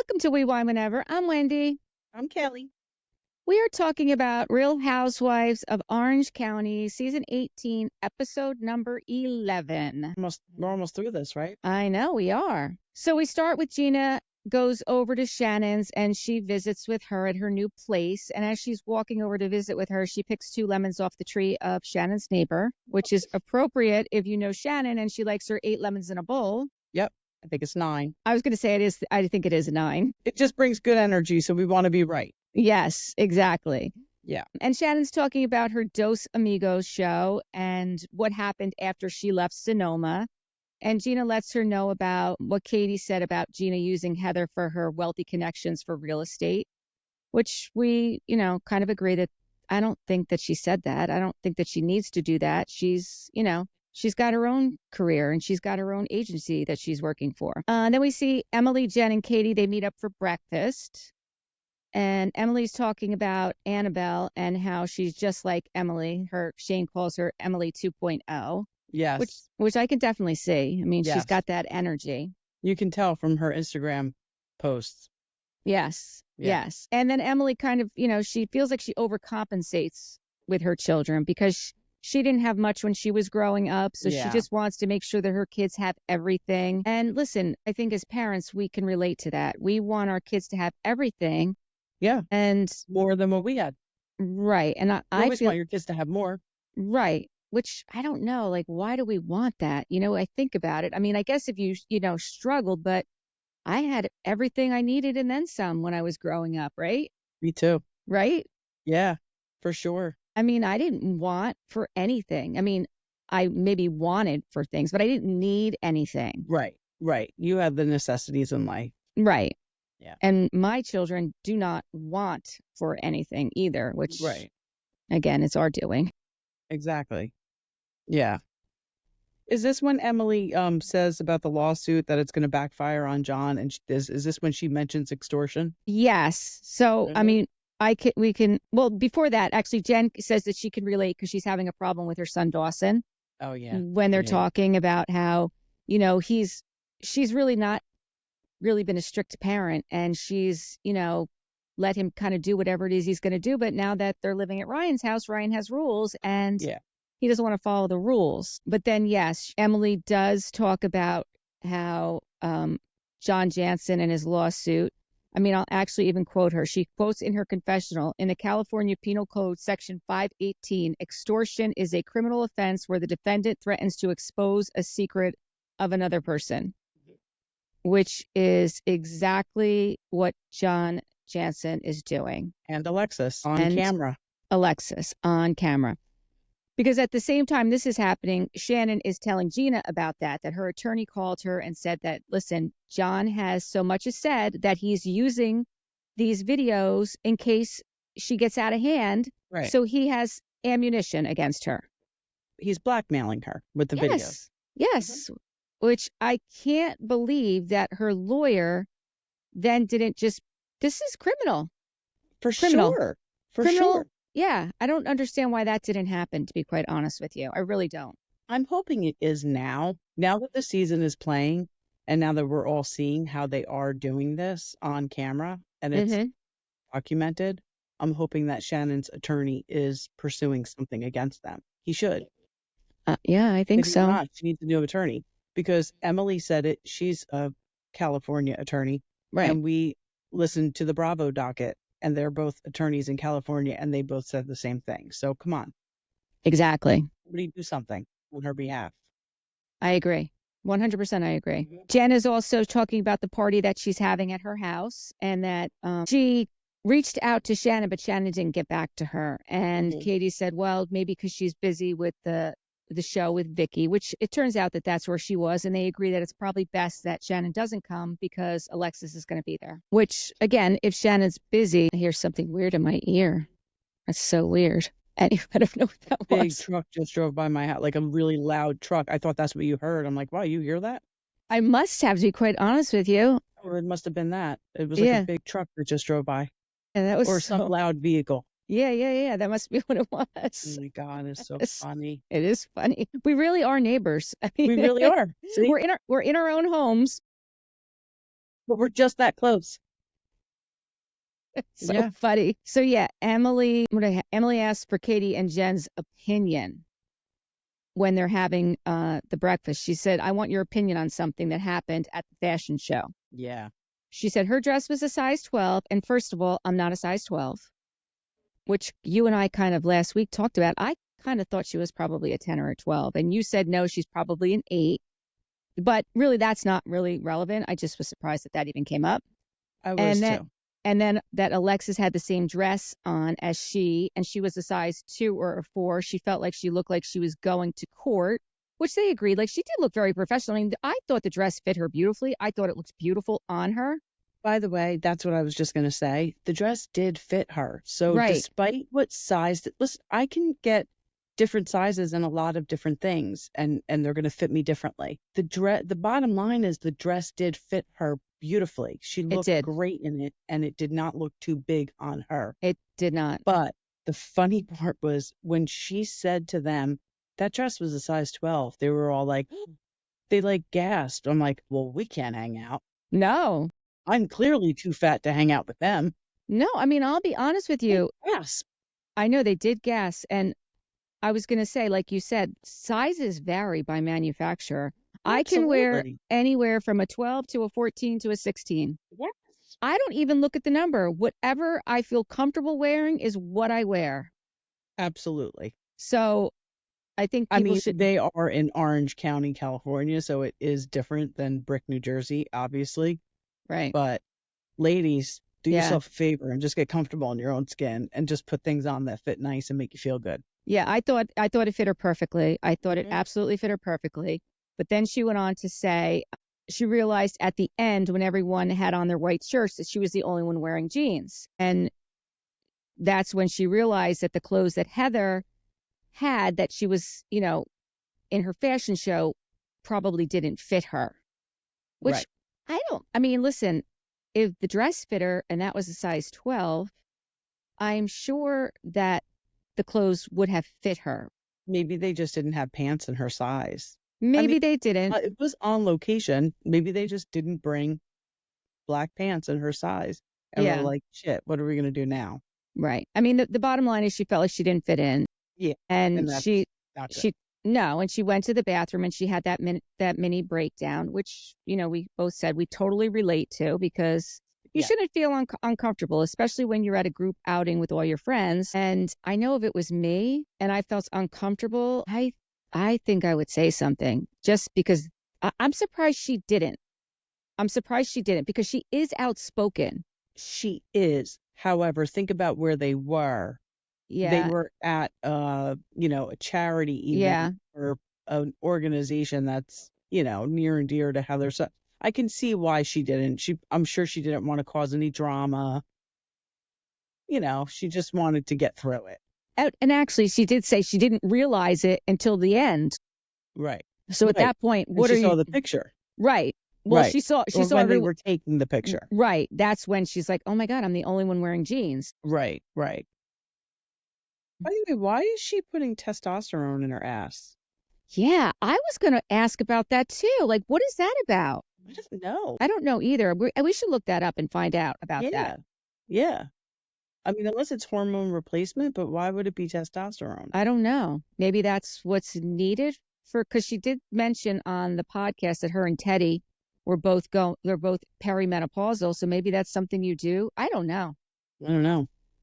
Welcome to We Wine Whenever. I'm Wendy. I'm Kelly. We are talking about Real Housewives of Orange County, season 18, episode number 11. We're almost through this, right? I know we are. So we start with Gina goes over to Shannon's and she visits with her at her new place. And as she's walking over to visit with her, she picks 2 lemons off the tree of Shannon's neighbor, which is appropriate if you know Shannon and she likes her 8 lemons in a bowl. Yep. I think it's 9. I was going to say it is. I think it is a 9. It just brings good energy, so we want to be right. Yes, exactly. Yeah. And Shannon's talking about her Dos Amigos show and what happened after she left Sonoma. And Gina lets her know about what Katie said about Gina using Heather for her wealthy connections for real estate, which we, kind of agree that I don't think that she said that. I don't think that she needs to do that. She's got her own career and she's got her own agency that she's working for. Then we see Emily, Jenn, and Katie. They meet up for breakfast. And Emily's talking about Annabelle and how she's just like Emily. Shane calls her Emily 2.0. Yes. Which I can definitely see. I mean, Yes. She's got that energy. You can tell from her Instagram posts. Yes. Yeah. Yes. And then Emily kind of, she feels like she overcompensates with her children because she didn't have much when she was growing up. So Yeah. she just wants to make sure that her kids have everything. And listen, I think as parents, we can relate to that. We want our kids to have everything. Yeah. And more than what we had. Right. And I always want your kids to have more. Right. Which I don't know, like, why do we want that? I think about it. I mean, I guess if you struggled, but I had everything I needed and then some when I was growing up, right? Me too. Right? Yeah, for sure. I mean, I didn't want for anything. I mean, I maybe wanted for things, but I didn't need anything. Right. You have the necessities in life. Right. Yeah. And my children do not want for anything either, which, right. Again, it's our doing. Exactly. Yeah. Is this when Emily says about the lawsuit that it's going to backfire on John? And is this when she mentions extortion? Yes. So, Mhm. I mean, well, before that, actually, Jenn says that she can relate because she's having a problem with her son, Dawson. Oh, yeah. When they're talking about how, she's really not really been a strict parent and she's, let him kind of do whatever it is he's going to do. But now that they're living at Ryan's house, Ryan has rules and he doesn't want to follow the rules. But then, yes, Emily does talk about how John Jansen and his lawsuit. I mean, I'll actually even quote her. She quotes in her confessional, in the California Penal Code, Section 518, extortion is a criminal offense where the defendant threatens to expose a secret of another person, which is exactly what John Jansen is doing. And Alexis on camera. Because at the same time this is happening, Shannon is telling Gina about that her attorney called her and said that, listen, John has so much as said that he's using these videos in case she gets out of hand. Right. So he has ammunition against her. He's blackmailing her with the videos. Yes. Mm-hmm. Which I can't believe that her lawyer then didn't just, this is criminal. For sure. Yeah, I don't understand why that didn't happen, to be quite honest with you. I really don't. I'm hoping it is now that the season is playing and now that we're all seeing how they are doing this on camera and it's documented. I'm hoping that Shannon's attorney is pursuing something against them. He should. Yeah, I think if so. Not, she needs a new attorney because Emily said it. She's a California attorney. Right. And we listened to the Bravo docket. And they're both attorneys in California, and they both said the same thing. So come on. Exactly. Somebody do something on her behalf. I agree. 100% I agree. Mm-hmm. Jenn is also talking about the party that she's having at her house and that she reached out to Shannon, but Shannon didn't get back to her. And Katie said, well, maybe because she's busy with the show with Vicki, which it turns out that that's where she was. And they agree that it's probably best that Shannon doesn't come because Alexis is going to be there. Which, again, if Shannon's busy, I hear something weird in my ear. That's so weird. Anyway, I don't know what that was. Big truck just drove by my house, like a really loud truck. I thought that's what you heard. I'm like, wow, you hear that? I must have, to be quite honest with you. Or it must have been that. It was like a big truck that just drove by. And that was or some loud vehicle. Yeah. That must be what it was. Oh my God, it's so funny. It is funny. We really are neighbors. I mean, we really are. See? We're in our own homes. But we're just that close. So funny. So yeah, Emily asked for Katie and Jen's opinion when they're having the breakfast. She said, I want your opinion on something that happened at the fashion show. Yeah. She said her dress was a size 12. And first of all, I'm not a size 12, which you and I kind of last week talked about. I kind of thought she was probably a 10 or a 12. And you said, no, she's probably an 8. But really, that's not really relevant. I just was surprised that even came up. I was too. And then that Alexis had the same dress on as she, and she was a size 2 or a 4. She felt like she looked like she was going to court, which they agreed. Like, she did look very professional. I mean, I thought the dress fit her beautifully. I thought it looked beautiful on her. By the way, that's what I was just going to say. The dress did fit her. So despite what size, listen, I can get different sizes in a lot of different things, and they're going to fit me differently. The bottom line is the dress did fit her beautifully. She looked great in it, and it did not look too big on her. It did not. But the funny part was when she said to them, that dress was a size 12, they were all like, they like gasped. I'm like, well, we can't hang out. No. I'm clearly too fat to hang out with them. No, I mean, I'll be honest with you. Yes. I know they did gasp. And I was going to say, like you said, sizes vary by manufacturer. Absolutely. I can wear anywhere from a 12 to a 14 to a 16. Yes. I don't even look at the number. Whatever I feel comfortable wearing is what I wear. Absolutely. So I think they are in Orange County, California, so it is different than Brick, New Jersey, obviously. Right. But ladies, do yourself a favor and just get comfortable in your own skin and just put things on that fit nice and make you feel good. Yeah, I thought it fit her perfectly. I thought it absolutely fit her perfectly. But then she went on to say she realized at the end when everyone had on their white shirts that she was the only one wearing jeans. And that's when she realized that the clothes that Heather had that she was, in her fashion show probably didn't fit her. Which listen, if the dress fit her and that was a size 12, I'm sure that the clothes would have fit her. Maybe they just didn't have pants in her size. Maybe they didn't. It was on location. Maybe they just didn't bring black pants in her size. And we're like, shit, what are we going to do now? Right. I mean, the bottom line is she felt like she didn't fit in. Yeah. And she went to the bathroom and she had that mini breakdown, which, we both said we totally relate to, because you shouldn't feel uncomfortable, especially when you're at a group outing with all your friends. And I know if it was me and I felt uncomfortable, I think I would say something, just because I'm surprised she didn't. Because she is outspoken. She is. However, think about where they were. Yeah. They were at, a charity event or an organization that's, near and dear to Heather. So I can see why she didn't. I'm sure she didn't want to cause any drama. She just wanted to get through it. And actually, she did say she didn't realize it until the end. Right. So at that point, she saw the picture. Right. Well, she saw when they were taking the picture. Right. That's when she's like, oh my God, I'm the only one wearing jeans. Right. By the way, why is she putting testosterone in her ass? Yeah, I was going to ask about that too. Like, what is that about? I don't know. I don't know either. We should look that up and find out about that. Yeah. I mean, unless it's hormone replacement, but why would it be testosterone? I don't know. Maybe that's what's needed because she did mention on the podcast that her and Teddy they're both perimenopausal. So maybe that's something you do. I don't know.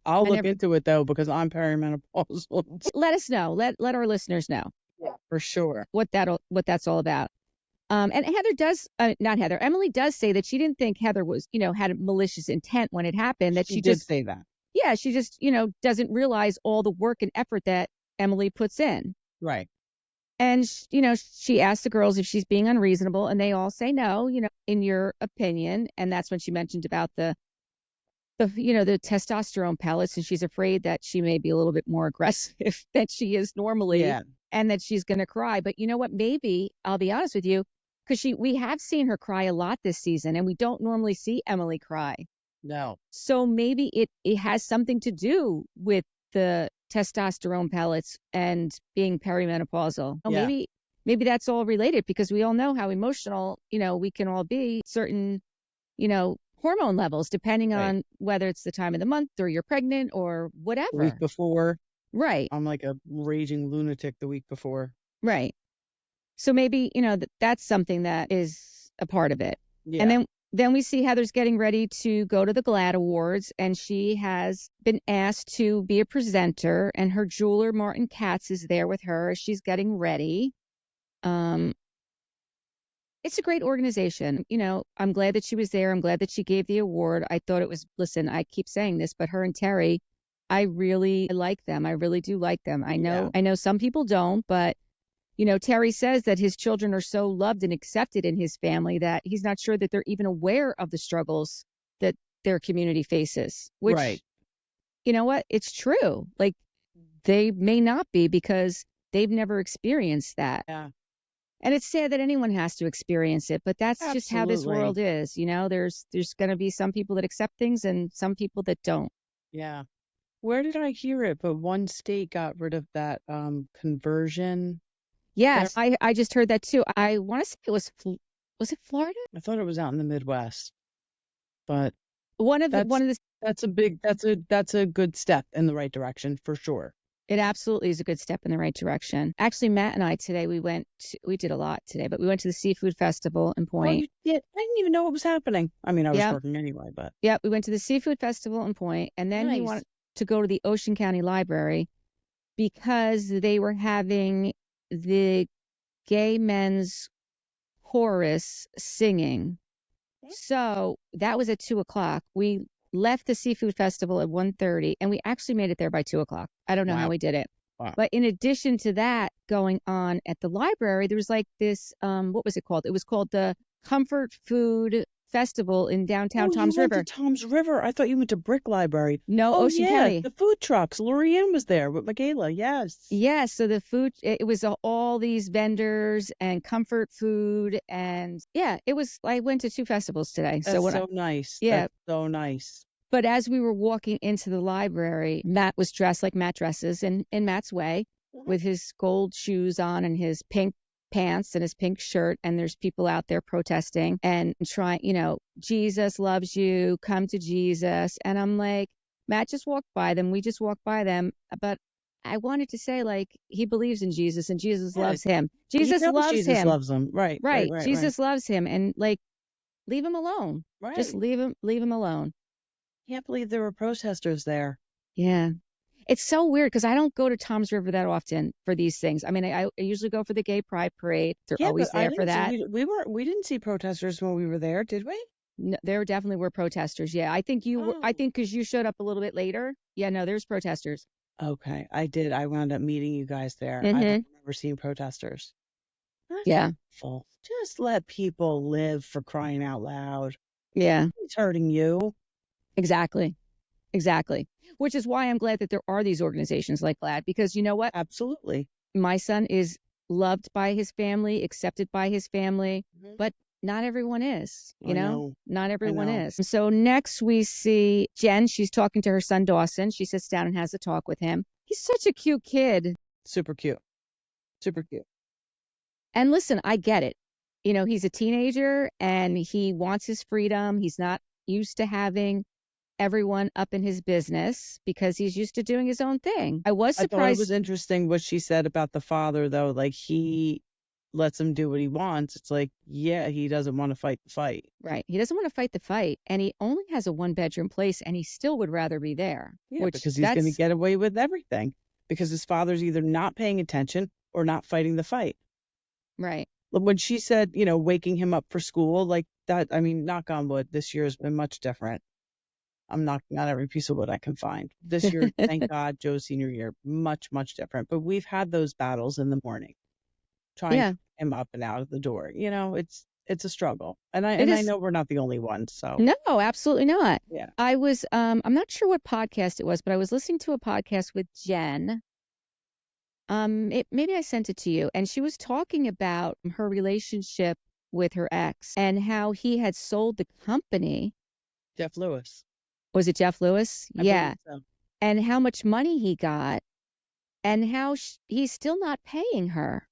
I'll look into it though, because I'm perimenopausal. Let us know. Let our listeners know. Yeah, for sure. What that's all about. And Emily does say that she didn't think Heather was, had a malicious intent when it happened. That she did say that. Yeah, she just, doesn't realize all the work and effort that Emily puts in. Right. And, she asked the girls if she's being unreasonable, and they all say no, in your opinion. And that's when she mentioned about the testosterone pellets, and she's afraid that she may be a little bit more aggressive than she is normally, and that she's going to cry. But you know what? Maybe, I'll be honest with you, because we have seen her cry a lot this season, and we don't normally see Emily cry. No. So maybe it has something to do with the testosterone pellets and being perimenopausal. Yeah. Maybe that's all related, because we all know how emotional, we can all be. Certain, hormone levels, depending Right. on whether it's the time of the month or you're pregnant or The week whatever. before, Right, I'm like a raging lunatic the week before. right. So maybe, that's something that is a part of it. And Yeah. then we see Heather's getting ready to go to the GLAAD Awards, and she has been asked to be a presenter, and her jeweler, Martin Katz, is there with her as she's getting ready. It's a great organization. I'm glad that she was there. I'm glad that she gave the award. I thought it was, listen, I keep saying this, but her and Terry, I really like them. I really do like them. Yeah. I know some people don't, but Terry says that his children are so loved and accepted in his family that he's not sure that they're even aware of the struggles that their community faces, which, Right. you know what? It's true. Like, they may not be because they've never experienced that. Yeah. And it's sad that anyone has to experience it, but that's just how this Absolutely. world is. There's going to be some people that accept things and some people that don't. Yeah. Where did I hear it? But one state got rid of that conversion. Yes, I just heard that too. I want to say it was it Florida? I thought it was out in the Midwest. But that's a good step in the right direction for sure. It absolutely is a good step in the right direction. Actually, Matt and I today, we did a lot today, but we went to the seafood festival in Point. Oh, you did? I didn't even know what was happening. I mean, I was working anyway, but. Yeah, we went to the seafood festival in Point, and then he wanted to go to the Ocean County Library because they were having the gay men's chorus singing. So that was at 2:00. We left the seafood festival at 1:30, and we actually made it there by 2:00. I don't know how we did it. Wow. But in addition to that, going on at the library, there was like this, what was it called? It was called the Comfort Food Festival in downtown Toms You River. went to Toms River. I thought you went to Brick Library. No, Ocean County. The food trucks. Lorianne was there with Michaela. Yes. Yes. So the food, it was all these vendors and comfort food. And yeah, I went to 2 festivals today. That's so nice. Yeah. That's so nice. But as we were walking into the library, Matt was dressed like Matt dresses in Matt's way, with his gold shoes on and his pink pants and his pink shirt. And there's people out there protesting and trying, Jesus loves you, come to Jesus. And I'm like, Matt just walked by them. We just walked by them. But I wanted to say, like, he believes in Jesus and Jesus loves him. Jesus loves him. Right. Jesus loves him. And like, leave him alone. Right. Just leave him alone. Can't believe there were protesters there. Yeah. It's so weird because I don't go to Toms River that often for these things. I mean, I usually go for the Gay Pride Parade. They're always there for that. We didn't see protesters when we were there, did we? No, there definitely were protesters. Yeah, I think you were. I think because you showed up a little bit later. Yeah, no, there's protesters. Okay, I did. I wound up meeting you guys there. I don't remember seeing protesters. Yeah. Awful. Just let people live, for crying out loud. Yeah. It's hurting you. Exactly. Which is why I'm glad that there are these organizations like GLAAD, because you know what? Absolutely. My son is loved by his family, accepted by his family, but not everyone is, you know? Not everyone is. So next we see Jenn. She's talking to her son, Dawson. She sits down and has a talk with him. He's such a cute kid. Super cute. And listen, I get it. He's a teenager and he wants his freedom. He's not used to having everyone up in his business because he's used to doing his own thing. I was surprised. I thought it was interesting what she said about the father, though. Like, he lets him do what he wants. It's like, yeah, he doesn't want to fight the fight. Right. He doesn't want to fight the fight. And he only has a 1-bedroom place and he still would rather be there. Yeah, because he's going to get away with everything because his father's either not paying attention or not fighting the fight. Right. When she said, waking him up for school, like that, I mean, knock on wood, this year has been much different. I'm knocking on every piece of wood I can find. This year, thank God, Joe's senior year, much, much different. But we've had those battles in the morning, trying to get him up and out of the door. It's a struggle. And I know we're not the only ones. So no, absolutely not. Yeah. I was, I'm not sure what podcast it was, but I was listening to a podcast with Jenn. Maybe I sent it to you, and she was talking about her relationship with her ex and how he had sold the company. Jeff Lewis. Was it Jeff Lewis? Yeah. So. And how much money he got and how he's still not paying her.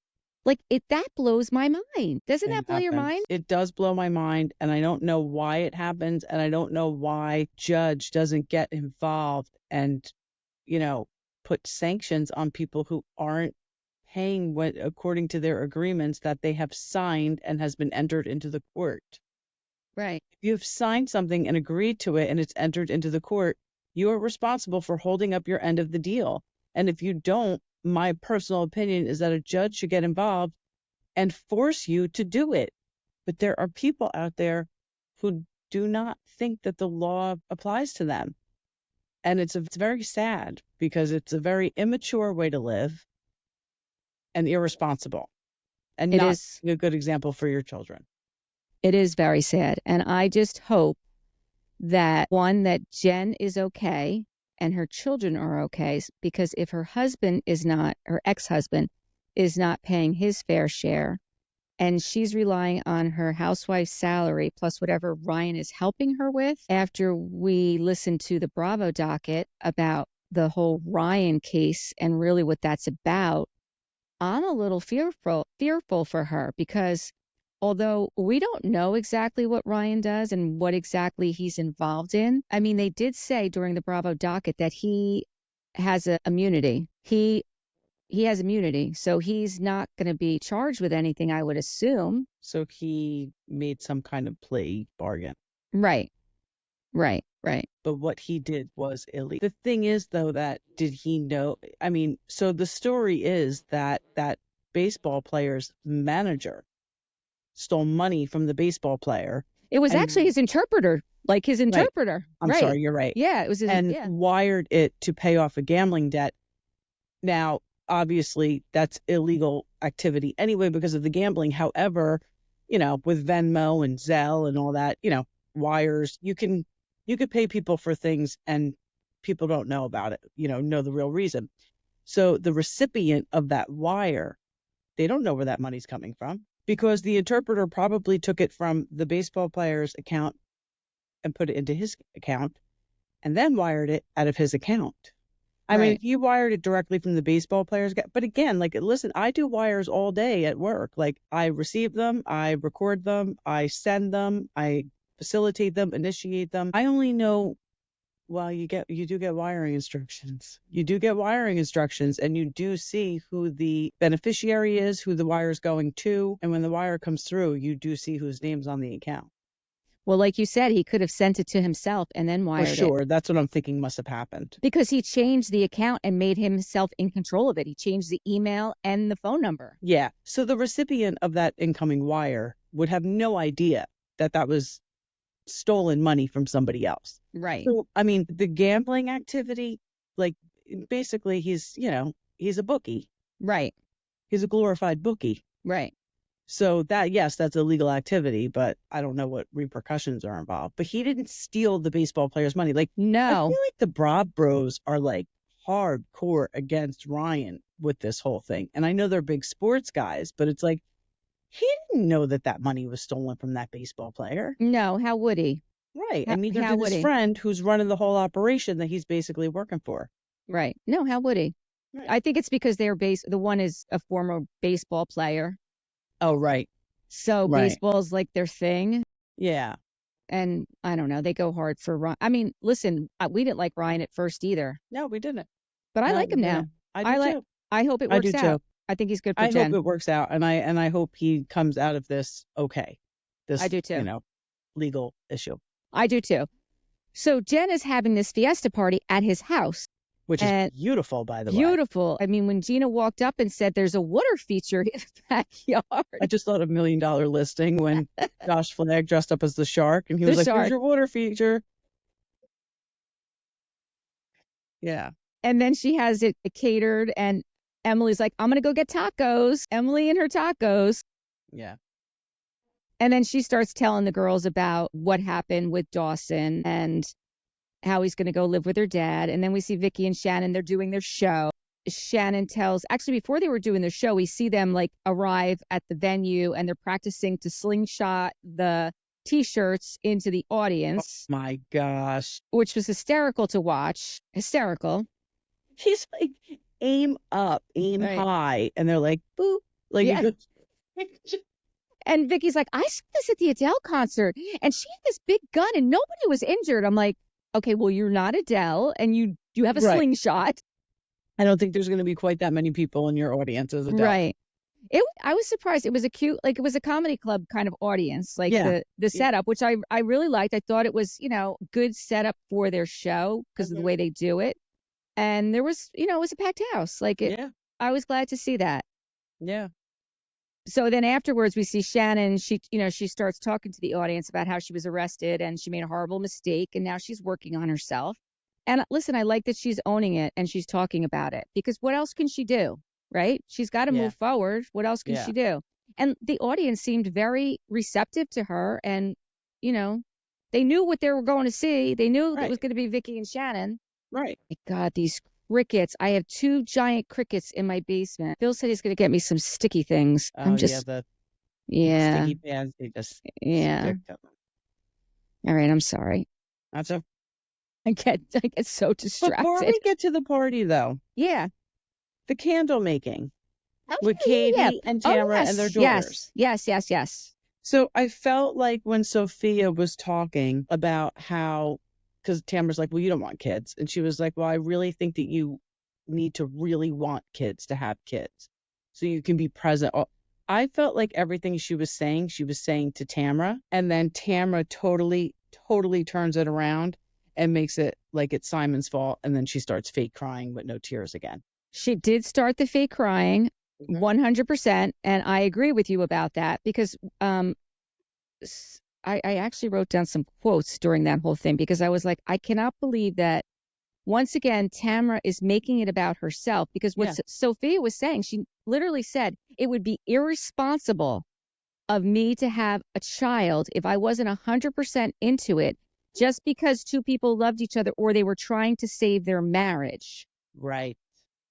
Like that blows my mind. Doesn't It that blow your mind? happens. It does blow my mind, and I don't know why it happens, and I don't know why judge doesn't get involved and, you know, put sanctions on people who aren't paying what according to their agreements that they have signed and has been entered into the court. Right. If you've signed something and agreed to it and it's entered into the court, you are responsible for holding up your end of the deal. And if you don't, my personal opinion is that a judge should get involved and force you to do it. But there are people out there who do not think that the law applies to them. And it's very sad because it's a very immature way to live and irresponsible and It not is. a good example for your children. It is very sad. And I just hope that one, that Jenn is okay and her children are okay, because if her husband is not, her ex-husband is not paying his fair share, and she's relying on her housewife's salary plus whatever Ryan is helping her with. After we listened to the Bravo docket about the whole Ryan case and really what that's about, I'm a little fearful for her, because although we don't know exactly what Ryan does and what exactly he's involved in, I mean, they did say during the Bravo docket that he has a immunity. He has immunity, so he's not going to be charged with anything, I would assume. So he made some kind of plea bargain. Right, right, right. But what he did was illegal. The thing is, though, that did he know? I mean, so the story is that that baseball player's manager stole money from the baseball player. It was and actually his interpreter, like his interpreter. I'm right. sorry, you're right. Yeah, it was his, And wired it to pay off a gambling debt. Now, obviously, that's illegal activity anyway because of the gambling. However, you know, with Venmo and Zelle and all that, you know, wires, you could pay people for things and people don't know about it, you know the real reason. So the recipient of that wire, they don't know where that money's coming from because the interpreter probably took it from the baseball player's account and put it into his account and then wired it out of his account. I mean, he wired it directly from the baseball player's. But again, like, listen, I do wires all day at work. Like, I receive them, I record them, I send them, I facilitate them, initiate them. I only know, well, you do get wiring instructions. You do get wiring instructions, and you do see who the beneficiary is, who the wire is going to. And when the wire comes through, you do see whose name's on the account. Well, like you said, he could have sent it to himself and then wired it. For sure. That's what I'm thinking must have happened. Because he changed the account and made himself in control of it. He changed the email and the phone number. Yeah. So the recipient of that incoming wire would have no idea that that was stolen money from somebody else. Right. So, I mean, the gambling activity, like, basically he's a bookie. Right. He's a glorified bookie. Right. So that, yes, that's illegal activity, but I don't know what repercussions are involved. But he didn't steal the baseball player's money. Like, no. I feel like the Bravo Bros are like hardcore against Ryan with this whole thing. And I know they're big sports guys, but it's like, he didn't know that that money was stolen from that baseball player. No, how would he? Right. And neither did his friend who's running the whole operation that he's basically working for. Right. No, how would he? Right. I think it's because the one is a former baseball player. Oh, right. So baseball's like their thing. Yeah. And I don't know. They go hard for Ryan. I mean, listen, we didn't like Ryan at first either. No, we didn't. But I like him now. I do too. I hope it works out. Too. I think he's good for Jenn. I hope it works out. And I hope he comes out of this okay. I do too. Legal issue. I do too. So Jenn is having this fiesta party at his house. Which is beautiful, by the way. Beautiful. I mean, when Gina walked up and said there's a water feature in the backyard. I just thought $1 million listing when Josh Flagg dressed up as the shark. And he was like, here's your water feature. Yeah. And then she has it catered. And Emily's like, I'm going to go get tacos. Emily and her tacos. Yeah. And then she starts telling the girls about what happened with Dawson and how he's going to go live with her dad. And then we see Vicki and Shannon, they're doing their show. Shannon actually before they were doing their show, we see them like arrive at the venue and they're practicing to slingshot the t-shirts into the audience. Oh my gosh. Which was hysterical to watch. Hysterical. He's like, aim up, aim high. And they're like, boop, Like, Yeah. it And Vicky's like, I saw this at the Adele concert, and she had this big gun, and nobody was injured. I'm like, okay, well, you're not Adele, and you have a right. slingshot. I don't think there's going to be quite that many people in your audience as Adele. Right. I was surprised. It was a cute, like it was a comedy club kind of audience, like Yeah. the setup, which I really liked. I thought it was, good setup for their show because of the way they do it. And there was, it was a packed house. Yeah. I was glad to see that. Yeah. So then afterwards we see Shannon, she starts talking to the audience about how she was arrested and she made a horrible mistake and now she's working on herself. And listen, I like that she's owning it and she's talking about it because what else can she do? Right? She's got to Yeah. move forward. What else can she do? And the audience seemed very receptive to her and, they knew what they were going to see. They knew it was going to be Vicki and Shannon. Right. My God, these crickets. I have 2 giant crickets in my basement. Phil said he's going to get me some sticky things. Oh, the sticky pads, they just stick to them. All right, I'm sorry. That's a. I get so distracted. Before we get to the party, though. Yeah. The candle making with Katie and Tamara and their daughters. Yes. So I felt like when Sophia was talking about how, because Tamara's like, well, you don't want kids. And she was like, well, I really think that you need to really want kids to have kids so you can be present. I felt like everything she was saying to Tamara. And then Tamara totally turns it around and makes it like it's Simon's fault. And then she starts fake crying with no tears again. She did start the fake crying 100%. And I agree with you about that because I actually wrote down some quotes during that whole thing because I was like, I cannot believe that once again, Tamara is making it about herself because what Sophia was saying, she literally said it would be irresponsible of me to have a child if I wasn't 100% into it just because 2 people loved each other or they were trying to save their marriage. Right.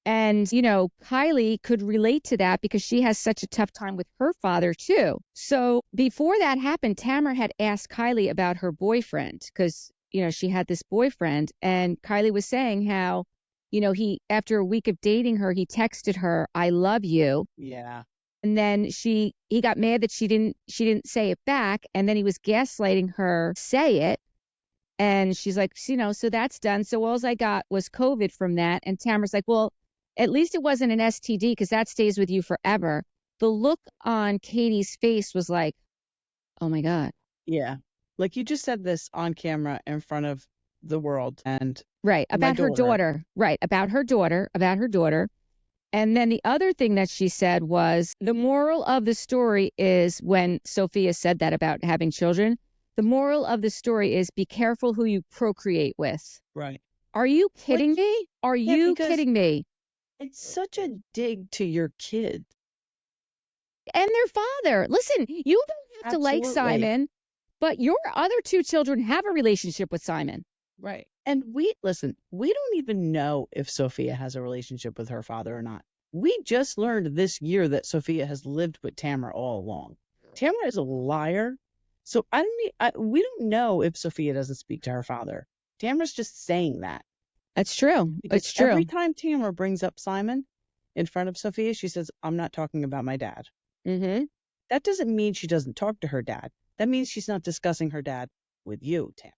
And, Kylie could relate to that because she has such a tough time with her father, too. So before that happened, Tamara had asked Kylie about her boyfriend because, she had this boyfriend. And Kylie was saying how, he, after a week of dating her, he texted her, I love you. Yeah. And then he got mad that she didn't say it back. And then he was gaslighting her, say it. And she's like, so that's done. So all I got was COVID from that. And Tamara's like, well, at least it wasn't an STD because that stays with you forever. The look on Katie's face was like, oh, my God. Yeah. Like you just said this on camera in front of the world. And right. About her daughter. Right. About her daughter. And then the other thing that she said was the moral of the story is when Sophia said that about having children. The moral of the story is be careful who you procreate with. Right. Are you kidding me? Are you kidding me? It's such a dig to your kid. And their father. Listen, you don't have to like Simon, but your other 2 children have a relationship with Simon. Right. And we don't even know if Sophia has a relationship with her father or not. We just learned this year that Sophia has lived with Tamara all along. Tamara is a liar. So we don't know if Sophia doesn't speak to her father. Tamara's just saying that. That's true. It's true. Every time Tamara brings up Simon in front of Sophia, she says, I'm not talking about my dad. Mm-hmm. That doesn't mean she doesn't talk to her dad. That means she's not discussing her dad with you, Tamara.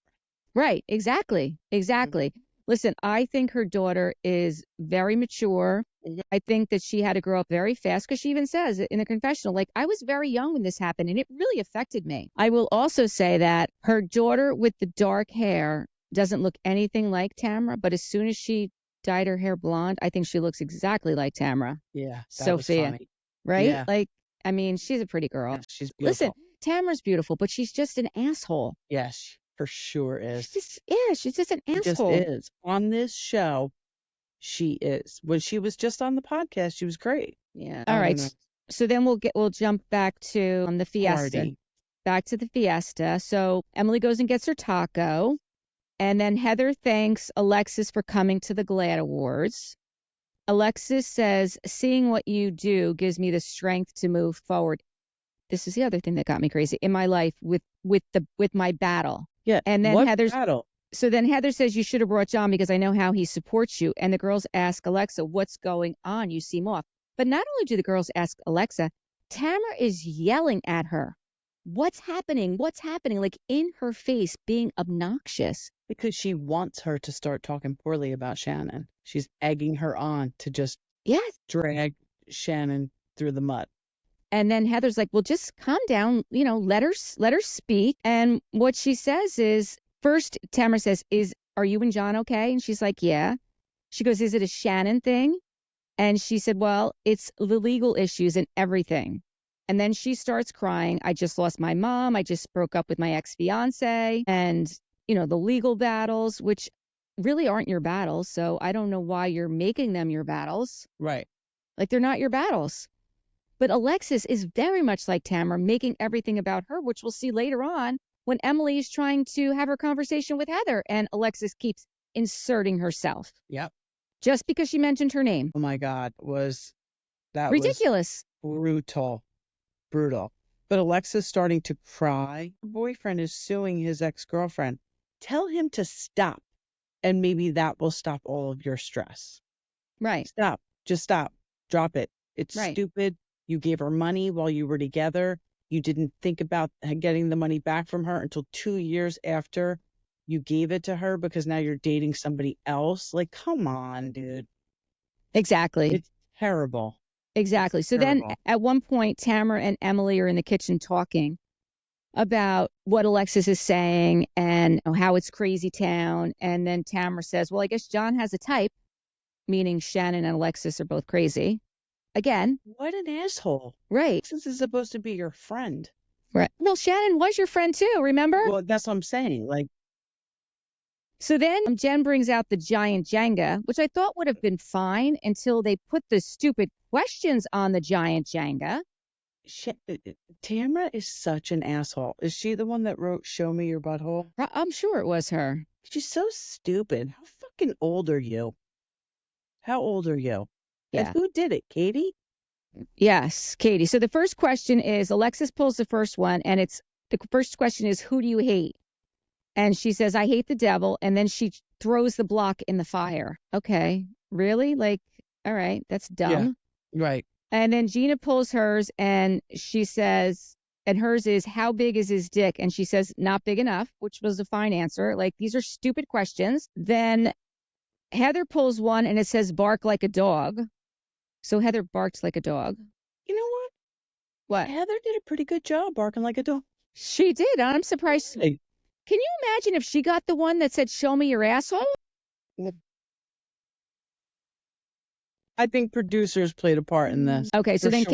Right. Exactly. Mm-hmm. Listen, I think her daughter is very mature. Mm-hmm. I think that she had to grow up very fast because she even says in the confessional, like, I was very young when this happened and it really affected me. I will also say that her daughter with the dark hair doesn't look anything like Tamara, but as soon as she dyed her hair blonde, I think she looks exactly like Tamara. Yeah. Sophia. Right? Yeah. Like, I mean, she's a pretty girl. Yeah, she's beautiful. Listen, Tamara's beautiful, but she's just an asshole. Yes, for sure is. She's just an asshole. She just is. On this show, she is. When she was just on the podcast, she was great. Yeah. All right. So then we'll jump back to the fiesta. Party. Back to the fiesta. So Emily goes and gets her taco. And then Heather thanks Alexis for coming to the GLAAD Awards. Alexis says, seeing what you do gives me the strength to move forward. This is the other thing that got me crazy in my life with my battle. Yeah. And then what Heather's battle? So then Heather says, you should have brought John because I know how he supports you. And the girls ask Alexa, what's going on? You seem off. But not only do the girls ask Alexa, Tamara is yelling at her. What's happening? What's happening? Like in her face, being obnoxious. Because she wants her to start talking poorly about Shannon. She's egging her on to just drag Shannon through the mud. And then Heather's like, well, just calm down, let her speak. And what she says is, first, Tamara says, are you and John okay? And she's like, yeah. She goes, is it a Shannon thing? And she said, well, it's the legal issues and everything. And then she starts crying. I just lost my mom. I just broke up with my ex-fiance. And, the legal battles, which really aren't your battles. So I don't know why you're making them your battles. Right. Like they're not your battles. But Alexis is very much like Tamara, making everything about her, which we'll see later on when Emily is trying to have her conversation with Heather. And Alexis keeps inserting herself. Yep. Just because she mentioned her name. Oh, my God. That ridiculous. Was brutal. But Alexis starting to cry. Her boyfriend is suing his ex-girlfriend. Tell him to stop. And maybe that will stop all of your stress. Right. Stop. Just stop. Drop it. It's stupid. You gave her money while you were together. You didn't think about getting the money back from her until 2 years after you gave it to her because now you're dating somebody else. Like, come on, dude. Exactly. It's terrible. Exactly. So then at one point, Tamara and Emily are in the kitchen talking about what Alexis is saying and how it's crazy town. And then Tamara says, well, I guess John has a type, meaning Shannon and Alexis are both crazy. Again. What an asshole. Right. This is supposed to be your friend. Right. Well, Shannon was your friend too, remember? Well, that's what I'm saying. So then Jenn brings out the giant Jenga, which I thought would have been fine until they put the stupid questions on the giant Jenga. Tamara is such an asshole. Is she the one that wrote "Show me your butthole"? I'm sure it was her. She's so stupid. How fucking old are you? How old are you? Yeah. And who did it, Katie? Yes, Katie. So the first question is, Alexis pulls the first one, and the first question is, who do you hate? And she says, I hate the devil. And then she throws the block in the fire. Okay, really? All right, that's dumb. Yeah, right. And then Gina pulls hers, and she says, and hers is, how big is his dick? And she says, not big enough, which was a fine answer. These are stupid questions. Then Heather pulls one, and it says, bark like a dog. So Heather barks like a dog. You know what? What? Heather did a pretty good job barking like a dog. She did. I'm surprised. Hey. Can you imagine if she got the one that said, show me your asshole? I think producers played a part in this. Okay, so then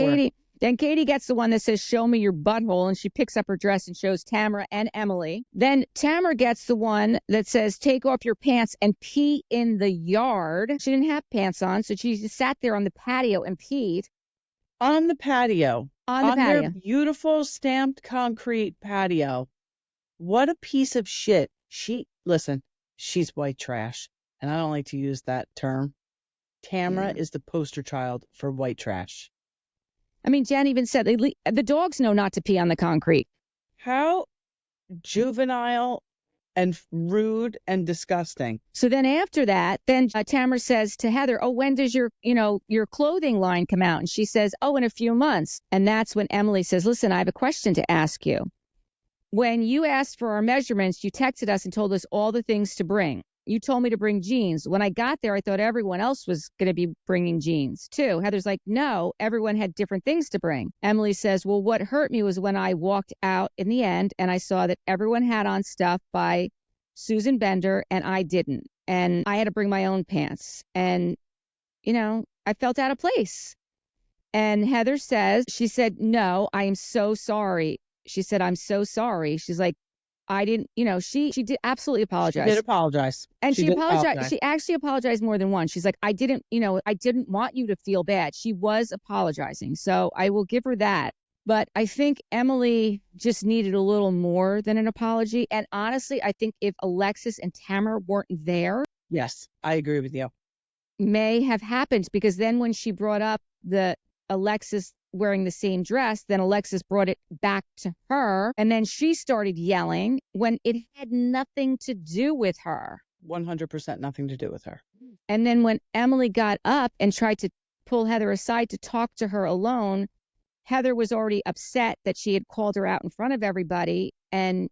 Katie gets the one that says, show me your butthole, and she picks up her dress and shows Tamara and Emily. Then Tamara gets the one that says, take off your pants and pee in the yard. She didn't have pants on, so she just sat there on the patio and peed. On the patio. On their beautiful stamped concrete patio. What a piece of shit. Listen, she's white trash, and I don't like to use that term. Tamara is the poster child for white trash. I mean, Jenn even said the dogs know not to pee on the concrete. How juvenile and rude and disgusting. So then after that, Tamara says to Heather, oh, when does your clothing line come out? And she says, oh, in a few months. And that's when Emily says, listen, I have a question to ask you. When you asked for our measurements, you texted us and told us all the things to bring. You told me to bring jeans. When I got there, I thought everyone else was going to be bringing jeans too. Heather's like, no, everyone had different things to bring. Emily says, well, what hurt me was when I walked out in the end and I saw that everyone had on stuff by Susan Bender and I didn't. And I had to bring my own pants. And, I felt out of place. And Heather says, she said, no, I am so sorry. She said, I'm so sorry. She's like, I didn't, she did absolutely apologize. She did apologize. And she apologized. She actually apologized more than once. She's like, I didn't want you to feel bad. She was apologizing. So I will give her that. But I think Emily just needed a little more than an apology. And honestly, I think if Alexis and Tamara weren't there. Yes, I agree with you. May have happened because then when she brought up the Alexis wearing the same dress, then Alexis brought it back to her, and then she started yelling when it had nothing to do with her. 100% nothing to do with her. And then when Emily got up and tried to pull Heather aside to talk to her alone, Heather was already upset that she had called her out in front of everybody. And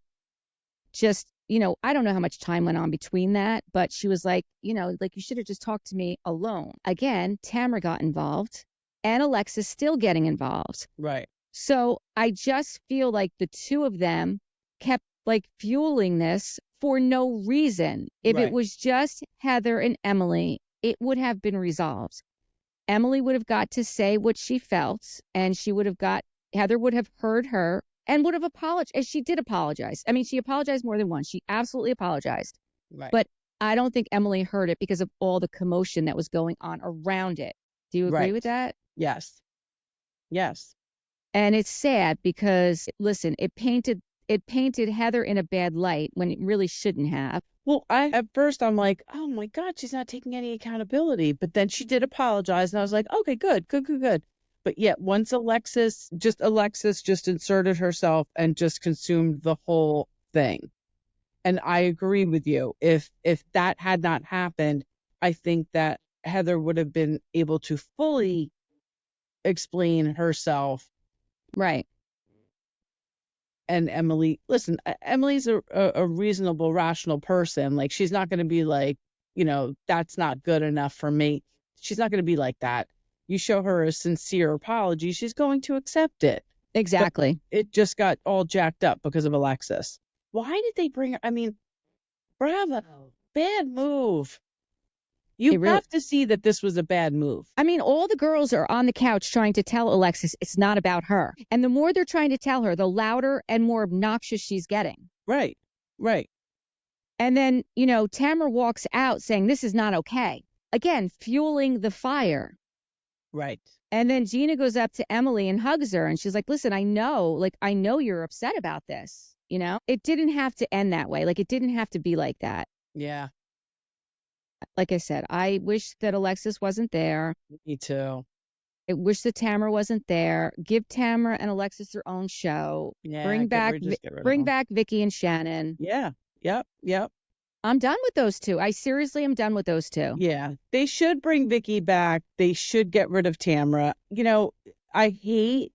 just, I don't know how much time went on between that, but she was like, like, you should have just talked to me alone. Again, Tamara got involved and Alexis still getting involved. Right. So I just feel like the two of them kept like fueling this for no reason. If it was just Heather and Emily, it would have been resolved. Emily would have got to say what she felt, and Heather would have heard her and would have apologized. And she did apologize. I mean, she apologized more than once. She absolutely apologized. Right. But I don't think Emily heard it because of all the commotion that was going on around it. Do you agree with that? Yes. Yes. And it's sad because, listen, it painted Heather in a bad light when it really shouldn't have. Well, at first I'm like, oh my God, she's not taking any accountability. But then she did apologize, and I was like, okay, good. But yet once Alexis just inserted herself and just consumed the whole thing. And I agree with you. If that had not happened, I think that Heather would have been able to fully explain herself. Right. And Emily, listen, Emily's a reasonable, rational person. Like, she's not going to be like, that's not good enough for me. She's not going to be like that. You show her a sincere apology, she's going to accept it. Exactly. But it just got all jacked up because of Alexis. Why did they bring her? I mean, bravo. Bad move. You have to see that this was a bad move. I mean, all the girls are on the couch trying to tell Alexis it's not about her. And the more they're trying to tell her, the louder and more obnoxious she's getting. Right. And then, Tamara walks out saying this is not okay. Again, fueling the fire. Right. And then Gina goes up to Emily and hugs her. And she's like, listen, I know you're upset about this. It didn't have to end that way. Like, it didn't have to be like that. Yeah. Like I said, I wish that Alexis wasn't there. Me too. I wish that Tamara wasn't there. Give Tamara and Alexis their own show. Yeah. Bring back Vicki and Shannon. Yeah. Yep. I'm done with those two. I seriously am done with those two. Yeah. They should bring Vicki back. They should get rid of Tamara. I hate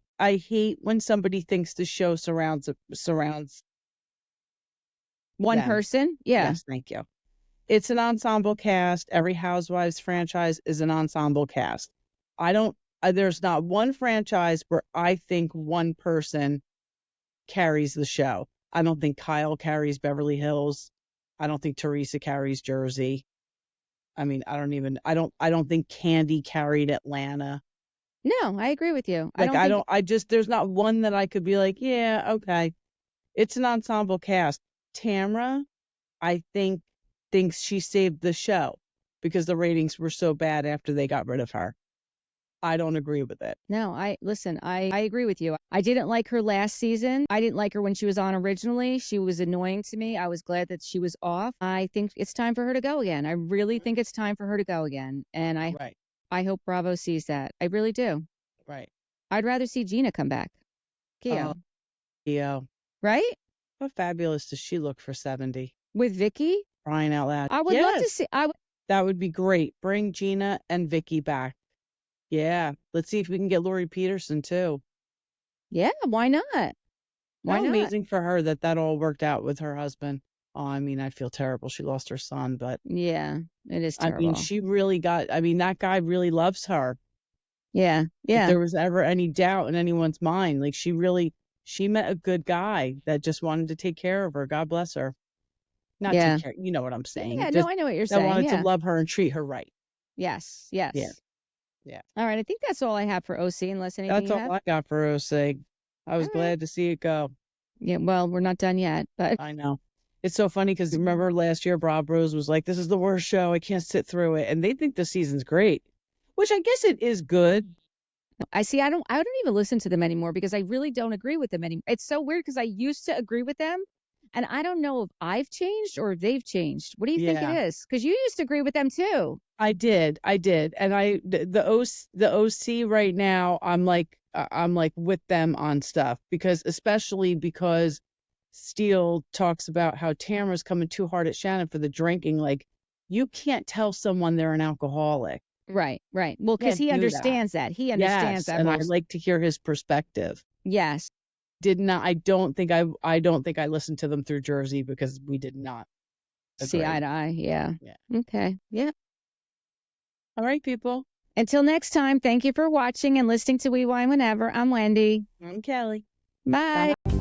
when somebody thinks the show surrounds one person. Yeah. Yes, thank you. It's an ensemble cast. Every Housewives franchise is an ensemble cast. There's not one franchise where I think one person carries the show. I don't think Kyle carries Beverly Hills. I don't think Teresa carries Jersey. I mean, I don't think Candy carried Atlanta. No, I agree with you. There's not one that I could be like, yeah, okay. It's an ensemble cast. Tamara, I think, thinks she saved the show because the ratings were so bad after they got rid of her. I don't agree with it. No, I agree with you. I didn't like her last season. I didn't like her when she was on originally. She was annoying to me. I was glad that she was off. I think it's time for her to go again. I really think it's time for her to go again. And I hope Bravo sees that. I really do. Right. I'd rather see Gina come back. Keo. Right? How fabulous does she look for 70? With Vicki? Crying out loud. I would love to see. That would be great. Bring Gina and Vicki back. Yeah. Let's see if we can get Lori Peterson too. Yeah, why not? Why not? Amazing for her that all worked out with her husband. Oh, I mean, I feel terrible. She lost her son, but yeah, it is terrible. I mean, that guy really loves her. Yeah. If there was ever any doubt in anyone's mind, like she met a good guy that just wanted to take care of her. God bless her. Not take care. You know what I'm saying. Yeah, no, I know what you're saying. That wanted to love her and treat her right. Yes. Yeah. All right. I think that's all I have for OC, unless anything That's all I got for OC. I was glad to see it go. Yeah. Well, we're not done yet, but I know. It's so funny because remember last year, Bob Rose was like, this is the worst show. I can't sit through it. And they think the season's great, which I guess it is good. I don't even listen to them anymore because I really don't agree with them anymore. It's so weird because I used to agree with them. And I don't know if I've changed or if they've changed. What do you think it is? Because you used to agree with them too. I did. And the OC right now, I'm like with them on stuff especially because Steele talks about how Tamara's coming too hard at Shannon for the drinking. Like, you can't tell someone they're an alcoholic. Right. Well, because Can't he do that. understands that. He understands Yes, that and whole. I'd like to hear his perspective. Yes. I don't think I listened to them through Jersey because we did not See eye agree. to eye. Yeah. Okay. Yeah. All right, people. Until next time, thank you for watching and listening to We Wine Whenever. I'm Wendy. I'm Kelly. Bye. Bye.